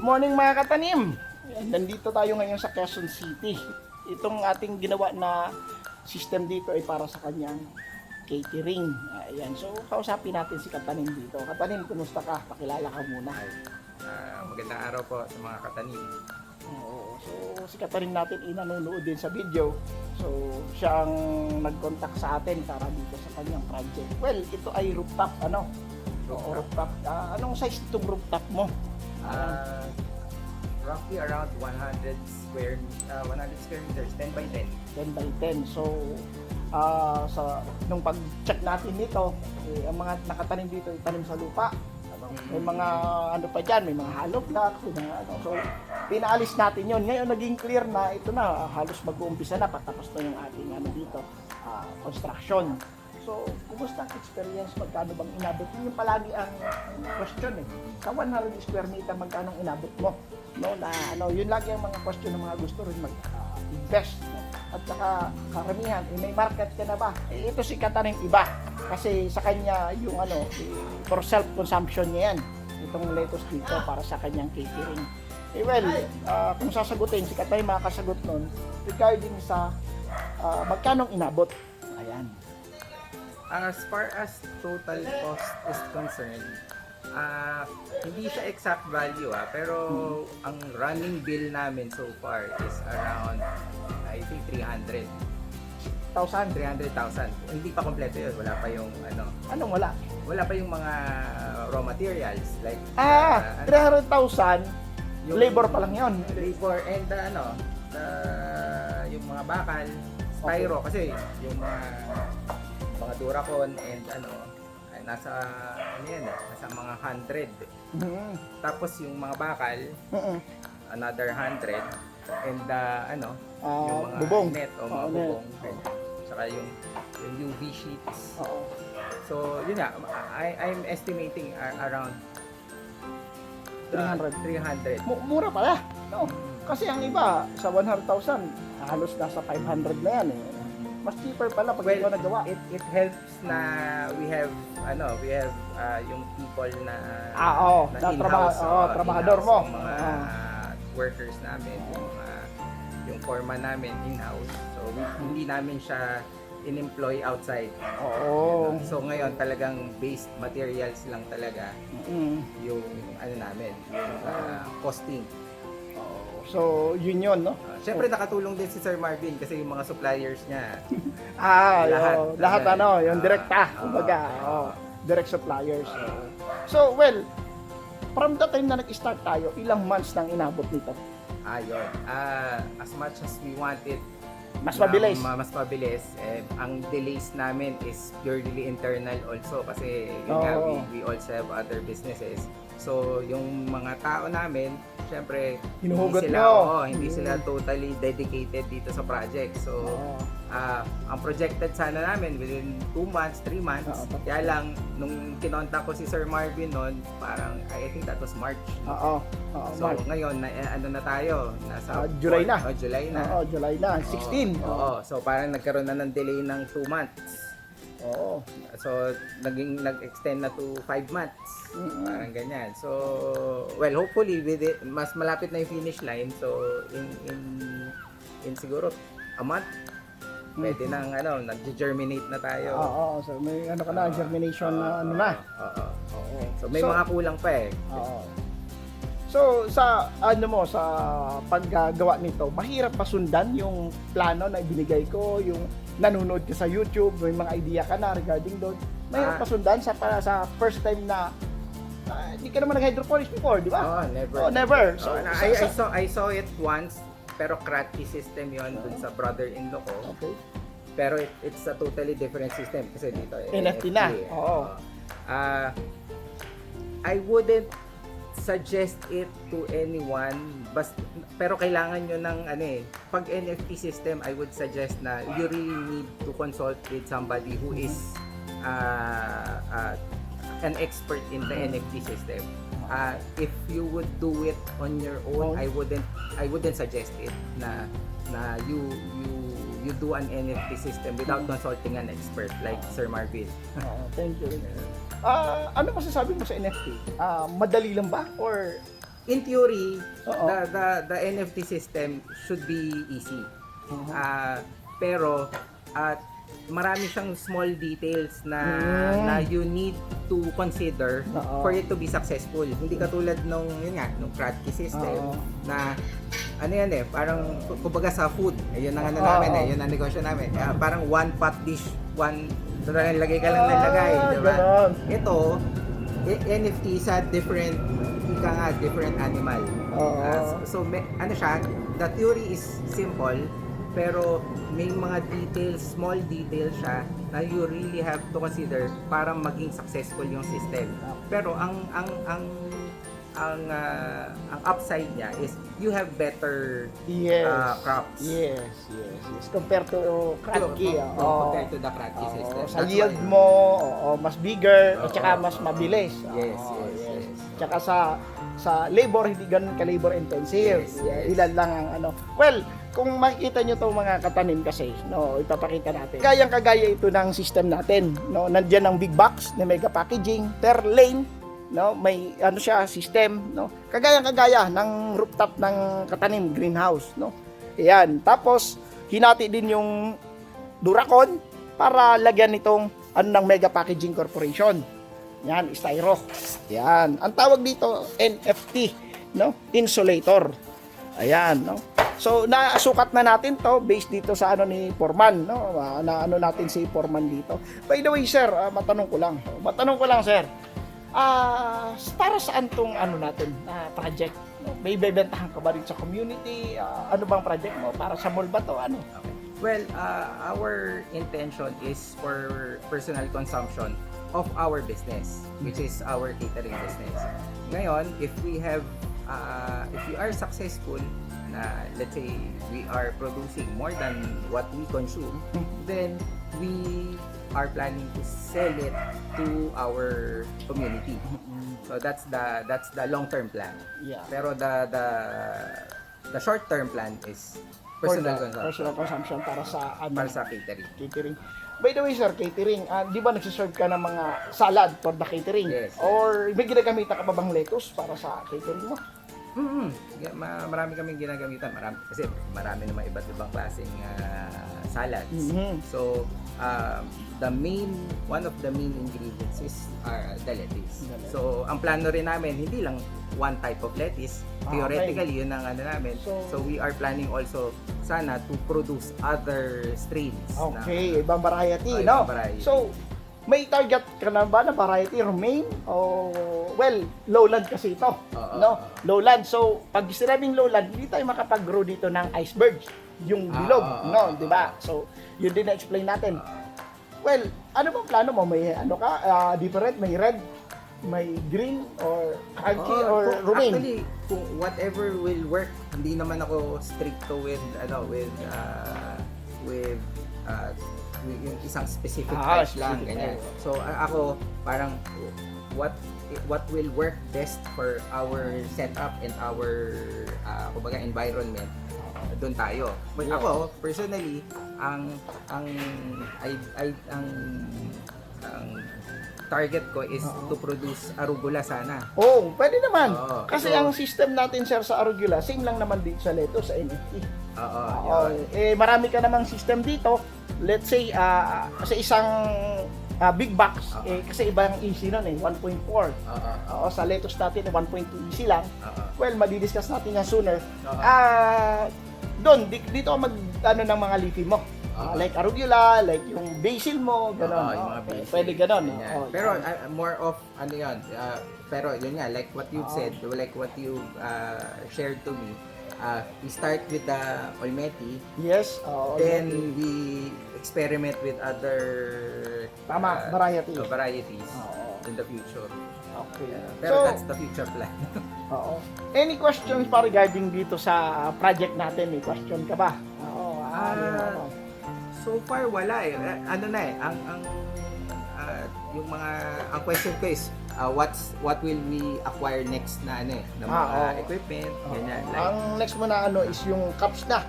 morning mga katanim! Ayan, nandito tayo ngayon sa Quezon City. Itong ating ginawa na system dito ay para sa kanyang catering. Ayan, so kausapin natin si Katanim dito. Katanim, kumusta ka? Pakilala ka muna. Magandang araw po sa mga katanim. Oo, so si Katanim natin nanonood din sa video. So siya ang nag-contact sa atin para dito sa kanyang project. Well, ito ay rooftop, ano? Oo, rooftop. Anong size itong rooftop mo? Roughly around 100 square meters, 10 by 10. 10 by 10. So, nung pag-check natin nito, ang mga nakatanim dito ay tanim sa lupa. May mga ano pa dyan, may mga hollow blocks, may mga ano. So, pinaalis natin yon. Ngayon, naging clear na ito na, halos mag-uumpisa na, patapos na yung ating ano dito, construction. So, kumusta ang experience? Magkano bang inabot? Yun yung palagi ang question eh. Sa 100 square meter, magkano ang inabot mo? No, na ano, yun lagi ang mga question ng mga gusto rin mag-invest. No? At saka karamihan, may market ka na ba? Ito si Katanim iba. Kasi sa kanya yung ano, for self-consumption niya yan. Itong lettuce dito para sa kanyang catering. Kung sasagutin, si Katanim makakasagot nun regarding sa magkano inabot. Ayan. As far as total cost is concerned, hindi siya exact value pero ang running bill namin so far is around, I think 300,000. 300,000. Hindi pa kompleto yun, wala pa yung ano. Anong wala? Wala pa yung mga raw materials like 300,000 yung labor pa lang yun. Labor and yung mga bakal, styro kasi yung mga Duracon and nasa nasa mga 100. Tapos yung mga bakal, another 100 and yung mga bubong. net o mga bubong. Saka yung UV sheets. So yun nga, I'm estimating around 300. Mura pala. No? Kasi ang iba sa 100,000 halos nasa 500 na yan eh. Mas cheaper pala pag ikaw nagawa. It helps na we have yung people na in-house, trabahador mo. Yung mga workers namin, yung foreman namin in-house. So hindi namin siya in-employ outside. So ngayon talagang based materials lang talaga yung namin, yung costing. So, yun, no? Siyempre nakatulong din si Sir Marvin kasi yung mga suppliers niya. lahat yung direkta, kumbaga, direct suppliers. So, well, from the time na nag-start tayo, ilang months nang inabot nito? Yun. As much as we want it, Mas mabilis. Mas mabilis. Ang delays namin is purely internal also kasi we also have other businesses. So, yung mga tao namin, syempre, hindi sila totally dedicated dito sa project. So, ang projected sana namin within 2 months, 3 months. Kaya lang, nung kinontak ko si Sir Marvin noon, parang, I think that was March. So, March. Ngayon, na tayo? Nasa July na. July na. July na. 16. So, parang nagkaroon na ng delay ng 2 months. So, nag-extend na to 5 months. Parang ganyan. So, well, hopefully with it, mas malapit na yung finish line. So, in siguro a month, pwede nang nag-germinate na tayo. So may germination na So, may mga kulang pa eh. So sa sa paggagawa nito, mahirap pa sundan yung plano na ibinigay ko, yung nanonood ka sa YouTube, may mga idea ka na regarding doon. Mahirap pa sundan sa first time na hindi ka naman nag-hydroponics before, di ba? Never. So I saw it once, pero Kratky system yon dun sa brother-in-law ko. Okay. Pero it's a totally different system kasi dito NFT na. I wouldn't suggest it to anyone, pero kailangan nyo ng pag NFT system, I would suggest na you really need to consult with somebody who is an expert in the NFT system. If you would do it on your own, I wouldn't suggest it na you do an NFT system without consulting an expert like Sir Marvin. Thank you. Ano masasabi mo sa NFT? Madali lang ba or in theory, Oo. the NFT system should be easy. Mhm. Pero marami siyang small details na Mm. you need to consider Oo. for it to be successful. Hindi katulad nung Kratky system Oo. na ano yan parang kumbaga sa food, yun ang ano Oo. namin yun ang negosyo namin. Parang one pot dish, talagang lagay ka lang ng lagay, di ba? Ganon. Ito, NFT is a different different animal. Oo. So ano siya, the theory is simple pero may mga details, small details siya na you really have to consider para maging successful yung system. Pero ang upside niya is you have better Yes. crops. Yes. Compared to Kratky. Compared to the Kratky system. Sa That's yield why- mo, mas bigger, at saka Oo. mas mabilis. Yes. Tsaka sa labor, hindi ganun ka-labor intensive. Yes. Ilan lang ang ano. Well, kung makikita nyo itong mga katanim kasi, no, ipapakita natin. Kagaya ito ng system natin. No? Nandiyan ang big box na mega packaging per lane. No, may ano siya system, no. Kagaya ng rooftop ng katanim greenhouse, no. Ayan, tapos hinati din yung Duracon para lagyan nitong ano ng Mega Packaging Corporation. Yan, styro. Yan, ang tawag dito NFT, no, insulator. Ayan, no. So nasukat na natin to based dito sa ano ni Foreman, no. Na ano natin si Foreman dito. By the way, sir, matanong ko lang, sir. Para saan tong ano natin project? May bebentahan ka ba rin sa community? Ano bang project mo? Para sa mall ba to? Ano? Okay. Well, our intention is for personal consumption of our business, which is our catering business. Ngayon, if we are successful, na let's say we are producing more than what we consume, then we are planning to sell it to our community. So that's the long-term plan. Yeah. Pero the short-term plan is personal consumption. Personal consumption para sa ano? Para sa catering. Catering. By the way, sir, catering, di ba nagsiserve ka ng mga salad for the catering? Yes. Or may ginagamit ka ba bang lettuce para sa catering mo? Marami kaming ginagamitan. Kasi marami naman iba't ibang klaseng salads. Mhm. So, one of the main ingredients is the lettuce. So, ang plano rin namin, hindi lang one type of lettuce. Theoretically, yun ang ano namin. So, we are planning also sana to produce other strains. Okay, ibang variety, ibang no? variety. So, may target ka na ba na variety? Romaine? O, well, lowland kasi ito. No? Lowland. So, pag sinabing lowland, hindi tayo makapag-grow dito ng icebergs. Yung bilog, no? Diba? So, yun din na-explain natin. Well, ano bang plano mo? May ano ka? Different? May red? May green? Or crunchy? Or romaine? Actually, kung whatever will work, hindi naman ako stricto with yung isang specific type lang, ganyan. So ako parang what will work best for our setup and our kumbaga environment, doon tayo. But ako personally, ang target ko is to produce arugula sana. Oh, pwede naman. Kasi So, ang system natin, sir, sa arugula, same lang naman dito sa lettuce, sa NFT. yun. Marami ka namang system dito. Let's say, sa isang big box, kasi iba ang easy nun 1.4. Sa lettuce natin, 1.2 easy lang. Well, madidiscuss natin yan sooner. Doon, dito ako ano ng mga leafy mo. Like arugula, like yung basil mo, gano'n. Yung mga basil. Pwede gano'n. Pero more of ano yun, pero yun nga, like what you've said, like what you shared to me, we start with the Olmeti, yes. then we experiment with other varieties in the future. Okay. Pero that's the future plan. Oo. Any questions pa regarding dito sa project natin? May question ka ba? So far wala ano na yung ang question ko is what will we acquire next na na mga equipment, ganyan. Ang next mo na is yung cups na.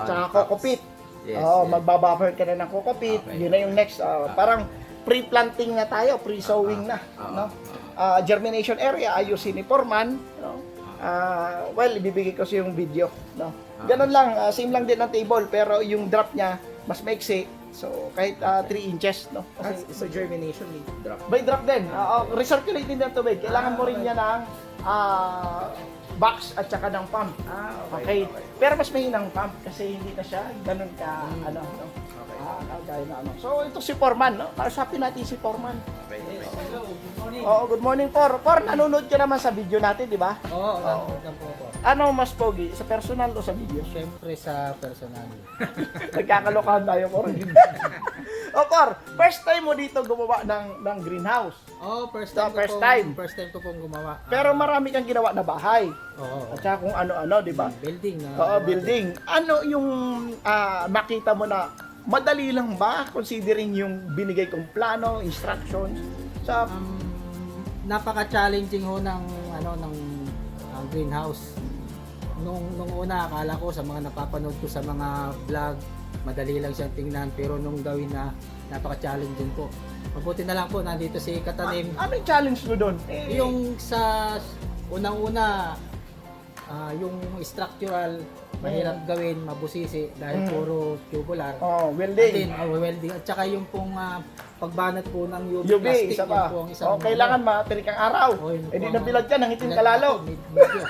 Tsaka Cups. coco pit. Yes, magbabuffer ka na ng coco pit. Okay. Yun na yung next. Parang pre-planting na tayo, pre-sowing na, no? Germination area ayusin ni Foreman, no? well, ibibigay ko sa yung video, no? Ganun lang, same lang din ang table, pero yung drop niya, mas maiksi. So, kahit 3 inches, no? Kasi, So germination may drop. by drop din. Recirculate din ng tubig. Kailangan mo rin yan ng box at saka ng pump. Okay. Pero mas mahinang pump kasi hindi na siya ganun ka, ano, no? Gaya na ano. So, ito si Foreman, no? Kausapin natin si Foreman. Okay. Hello, good morning. Oo, good morning, Por, nanonood ka naman sa video natin, di ba? Oo, nanonood na po ako. Ano mas pogi? Sa personal o sa video? Siyempre sa personal. Nagkakalokohan tayo, Por. O, Por, first time mo dito gumawa ng greenhouse. Oo, First time. First time ko pong gumawa. Pero marami kang ginawa na bahay. Oo. At saka kung ano-ano, di ba? Building na. Oo, building. Ano yung nakita mo na madali lang ba considering yung binigay kong plano, instructions sa Napaka-challenging ho ng greenhouse. Nung una akala ko sa mga napapanood ko sa mga vlog, madali lang siyang tingnan, pero nung gawin na, napaka-challenging po. Mabuti na lang po nandito si Katanim. ano yung challenge mo doon? Yung sa unang-una, yung structural, mahirap gawin, mabusisi dahil puro tubular. Welding. Welding. At saka yung pong pagbanat po ng UV UV, plastic. isa pa. Yun po ang isang, Kailangan matirik ang araw. yun po Eh di ang- nabilad ka, nangitim ka lalo. Medyo.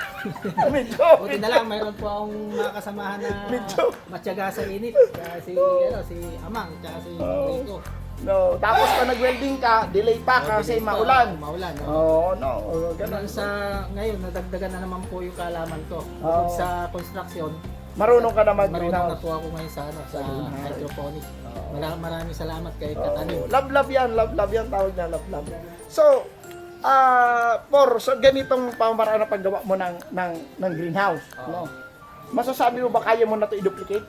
Medyo. Buti na lang, mayroon po akong mga kasamahan na Medyo. matyaga sa init. Si Amang, at si Rico. No, tapos pa nag-welding ka, delay pa kasi maulan. Maulan. No. Ganun. Ngayon, nadagdagan na naman po yung kaalaman ko. Oo. Bukod sa construction, Marunong ka na marunong na mag-greenhouse. po ako ngayon sa greenhouse. hydroponics. Maraming salamat kay Katanim. Love yan, tawag niya, love. So, so ganitong pamaraan na paggawa mo ng greenhouse, no? Masasabi mo ba kaya mo na to i-duplicate?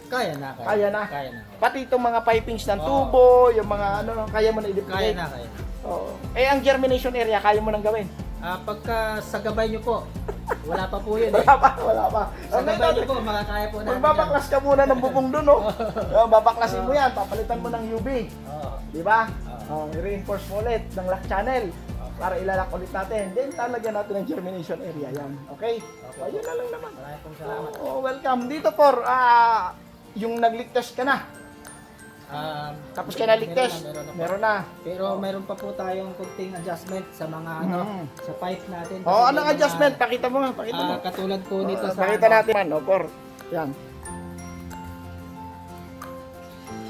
Kaya na. Kaya na. Kaya na. Pati itong mga pipings ng Oo. tubo, yung mga kaya mo na Kaya i-duplicate? na, kaya na. Oo. Eh, ang germination area, kaya mo nang gawin? Pagka sa gabay nyo po, wala pa po yun eh. Wala pa. Sa gabay nyo po, makakaya po namin. Magbabaklas ka muna ng bubong dun, no? Babaklasin mo yan, papalitan mo ng UV. Oo. Di ba? I-reinforce mo ulit ng lock channel para ilalak ulit natin. Then, talagyan natin ng germination area yan. Okay? So, ayun na lang naman. Maraming pong salamat. Welcome. Dito, yung nagligtas ka na. Tapos ka naligtas. Meron na. Meron na. Pero meron pa po tayong konting adjustment sa mga sa pipe natin. Kasi Anong may mga, adjustment? Pakita mo nga, pakita mo. katulad po nito sa Pakita natin man, Por. Yan.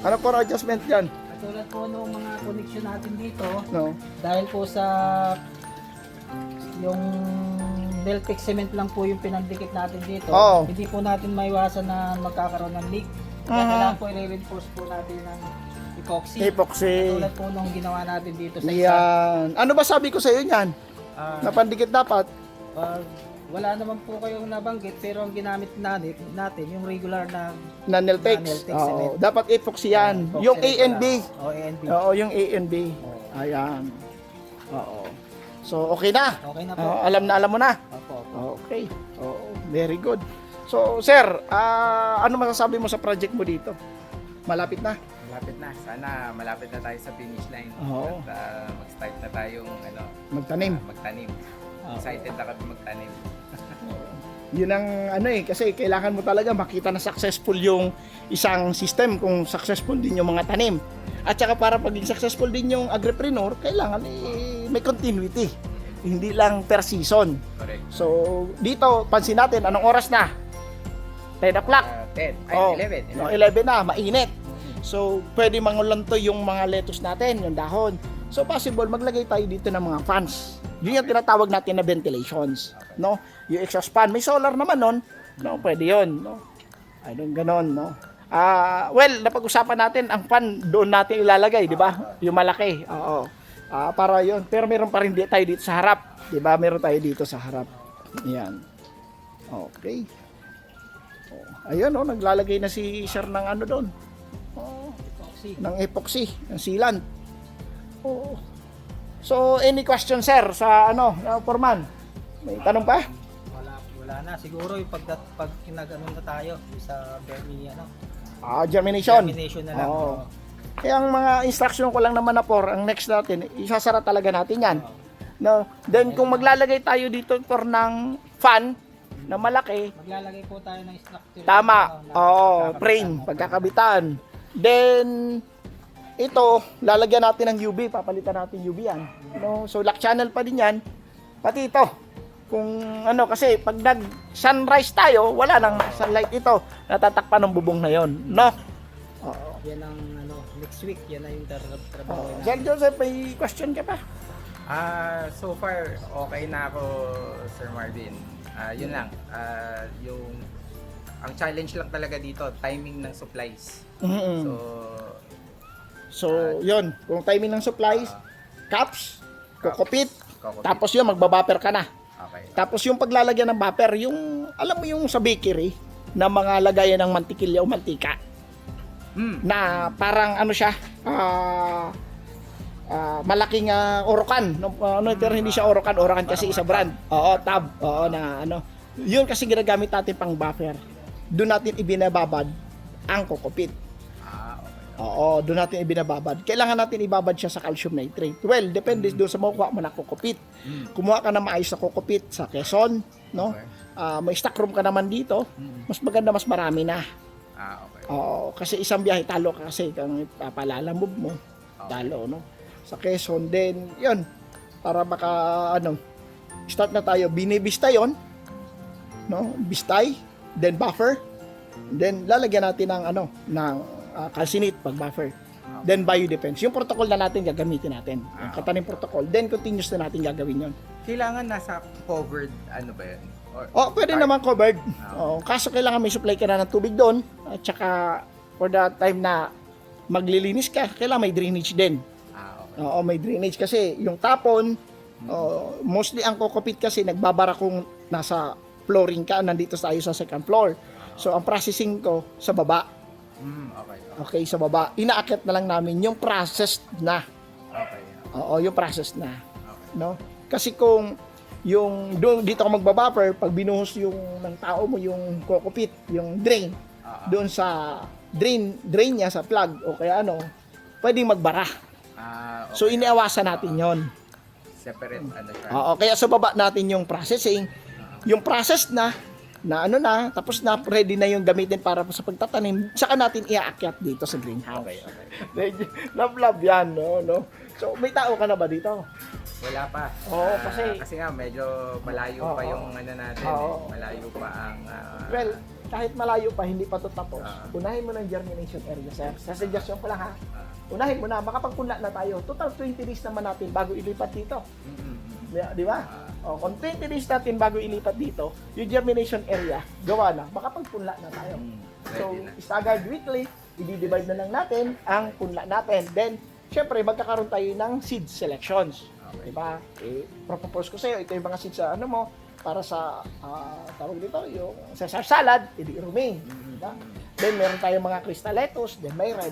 Ano por adjustment yan? katulad po ng mga connection natin dito, No. dahil po sa yung Deltec cement lang po yung pinagdikit natin dito. Oo. Hindi po natin maiwasan na magkakaroon ng leak. Kaya kailangan po i-reinforce po natin ng epoxy. Epoxy. Katulad po nung ginawa natin dito sa isa. Yan. Ano ba sabi ko sa iyo niyan? Ah, Napandikit dapat. wala naman po kayong nabanggit, pero ang ginamit natin yung regular na Na Neltex. Neltex Oo. cement. Dapat epoxy yan. Yung A and B. O A and B. Oo, yung A and B. Ayan. Oo. So, okay na. Okay na po. Alam mo na. Opo. Okay. Oo, very good. So, sir, ano masasabi mo sa project mo dito? Malapit na. Malapit na. Sana malapit na tayo sa finish line. Oo. At mag-start na tayong Magtanim. magtanim. Excited na kami magtanim. Yun ang kasi kailangan mo talaga makita na successful yung isang system kung successful din yung mga tanim. At saka para paging successful din yung agripreneur, kailangan may continuity. Hindi lang per season. Correct. So, dito, pansin natin, anong oras na? 10 o'clock. 10. Ay, Oh, 11. 11 na, mainit. So, pwede mangulanto yung mga lettuce natin, yung dahon. So, possible, maglagay tayo dito ng mga fans. Yun yung tinatawag natin na ventilations. No? Yung exhaust fan. May solar naman nun. No? Pwede yun. No? Ay, ganon, no? Well, napag-usapan natin, ang fan doon natin ilalagay, di ba? Yung malaki. Oo. Para yun. Pero meron pa rin tayo dito sa harap. Di ba? Meron tayo dito sa harap. Yan. Okay. Ayun, naglalagay na si sir ng ano doon. Epoxy. Ng epoxy, ng sealant. Oo. So, any question, sir, sa Foreman? May tanong pa? Wala na. Siguro yung pag kinagano na tayo sa Germination. germination na lang. Oo. Kaya ang mga instruction ko lang naman na ang next natin, isasara talaga natin yan. No. Then kung maglalagay tayo dito for ng fan na malaki, Maglalagay po tayo ng structure. tama. Na- Oo, frame, pagkakabitan. Then ito, lalagyan natin ng UV, papalitan natin UV yan. No? So lock channel pa din yan. Pati ito. Kung ano kasi pag nag-sunrise tayo, wala nang sunlight ito. Natatakpan ng bubong na 'yon, no? Oo. Yan ang next week, yan na yung trabaho na. Sir Joseph, may question ka pa? So far, okay na ako, Sir Marvin. Yun lang. Ang challenge lang talaga dito, timing ng supplies. Mm-mm. So, So, yun. Kung timing ng supplies, caps, kokopit, kokopit. tapos yun, magbabuffer ka na. Okay. Tapos yung paglalagyan ng buffer, yung, alam mo yung sa bakery, na mga lagayan ng mantikilya o mantika, na parang ano siya, malaking orokan. No, pero hindi siya orokan kasi isa brand. Oo, tab. Oo, na ano. Yun kasi ginagamit natin pang buffer. Doon natin ibinababad ang kokopit. Okay. Oo, doon natin ibinababad. Kailangan natin ibabad siya sa calcium nitrate. Well, depende doon sa makuha mo na kokopit. Kumuha ka na maayos na kokopit sa Quezon, no? Okay. May stock room ka naman dito. Mas maganda, mas marami na. Okay. Oo, kasi isang biyahe talo ka kasi kung papalalamove mo. Talo, no? Sa Quezon din, yun. Para baka, start na tayo. Binibista yon, no? Bistay, then buffer. Then, lalagyan natin ng calcinate pag buffer. Then, biodefense. Yung protocol na natin gagamitin natin. Yung katanim protocol. Then, continuous na natin gagawin yon. Kailangan nasa covered, ano ba yun? Pwede naman covered. Kaso kailangan may supply ka na ng tubig doon. At saka, for the time na maglilinis ka, kailangan may drainage din. Okay. Oo, may drainage kasi yung tapon, mostly ang kokopit kasi nagbabara kung nasa flooring ka, nandito tayo sa second floor. So, ang processing ko sa baba. Okay. Okay, sa baba. Inaakyat na lang namin yung processed na. Okay. Oo, yung processed na. Okay. No? Kasi kung yung doon dito ka magbabuffer, pag binuhos yung ng tao mo yung kokopit, yung drain, doon sa drain niya sa plug o kaya pwedeng magbara. Okay. So iniawasan natin 'yon. Separate, siya? Oo, kaya sa baba natin yung processing, yung process na tapos na ready na yung gamitin para sa pagtatanim, saka natin iaakyat dito sa greenhouse. Okay. Love yan, no. So may tao ka na ba dito? Wala pa. Oo, kasi nga medyo malayo pa yung natin. Oo. Malayo pa ang Well, kahit malayo pa, hindi pa ito tapos. Unahin mo ng germination area, sir. Sa suggestion ko lang ha. Unahin mo na, makapagpunla na tayo. Total 20 days naman natin bago ilipat dito. Di ba? Kung 20 days natin bago ilipat dito, yung germination area, gawa na, makapagpunla na tayo. So, staggered weekly, i-divide na lang natin ang punla natin. Then, syempre, magkakaroon tayo ng seed selections. Diba? Propose ko sa iyo, ito yung mga seeds sa para sa tawag dito, yung Caesar salad, edi romaine. Diba? Then meron tayong mga crystal lettuce, then may red.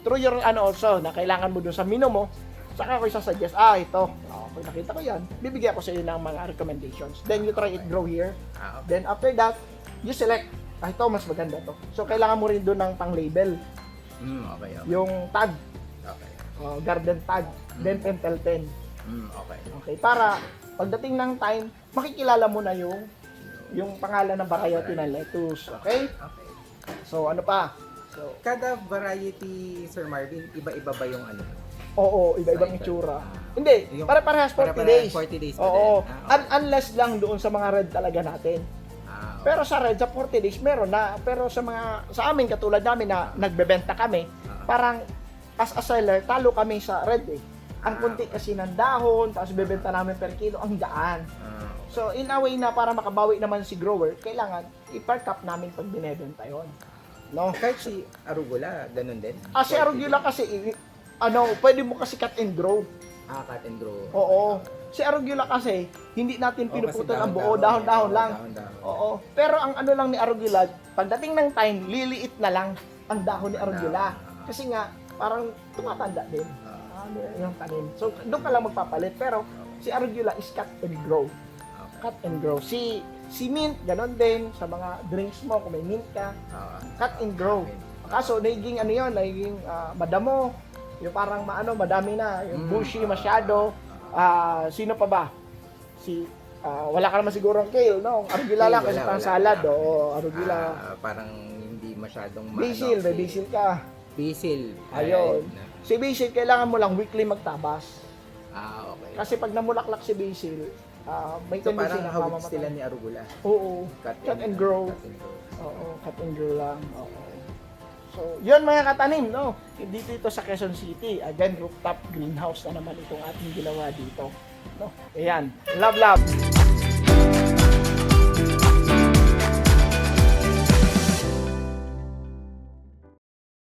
Through your also, na kailangan mo dun sa menu mo, saka ko isasuggest, ito. Kung nakita ko yan, bibigyan ko sa iyo ng mga recommendations. Then you try it grow here. Then after that, you select, ito mas maganda to. So kailangan mo rin dun ng pang-label. Okay. Yung tag. Okay. Garden tag, then pentel pen. Okay. Okay, para pagdating ng time, makikilala mo na yung pangalan ng variety ng lettuce. Okay? Okay. So, ano pa? So, Kada variety, Sir Marvin, iba-iba ba yung oo, iba-ibang itsura. Hindi, Yung- pare-parehas 40 days. 40 days pa Oo. din. Unless lang doon sa mga red talaga natin. Okay. Pero sa red, sa 40 days, meron na. Pero sa amin, katulad namin na nagbebenta kami, parang as a seller, talo kami sa red eh. Ang kunti kasi ng dahon, tapos bebenta namin per kilo, ang gaan. So, in a way na para makabawi naman si grower, kailangan i-part up namin pag binebenta yun. No? Kahit si Arugula, ganun din? Si Arugula kasi, pwede mo kasi cut and grow. Cut and grow. Oo. Si Arugula kasi, hindi natin pinuputol ang buo, dahon-dahon dahon-dahon lang. Dahon-dahon. Oo. Pero ang lang ni Arugula, pagdating ng time, liliit na lang ang dahon ni Arugula. Kasi nga, parang tumatanda din. Yung tanim. So, doon ka lang magpapalit. Pero, si Arugula is cut and grow. Cut and grow. Si mint, ganon din. Sa mga drinks mo, kung may mint ka, cut and grow. Kaso, naging naging madamo. Yung parang madami na. Yung bushy masyado. Sino pa ba? Wala ka naman siguro ang kale, no? Arugula lang kasi pang salad, o arugula. Parang hindi masyadong Basil, may basil ka. Basil. Ayun. Si basil, kailangan mo lang weekly magtabas. Okay. Kasi pag namulaklak si basil, may So tendency parang na hawig mamamatay. sila ni Arugula. Oo. Cut and grow. Cut and grow. Oo, cut and grow lang. Oo. So, yun mga katanim, no? Dito ito sa Quezon City. Again, rooftop greenhouse na naman itong ating ginawa dito. No? Ayan. Love, love.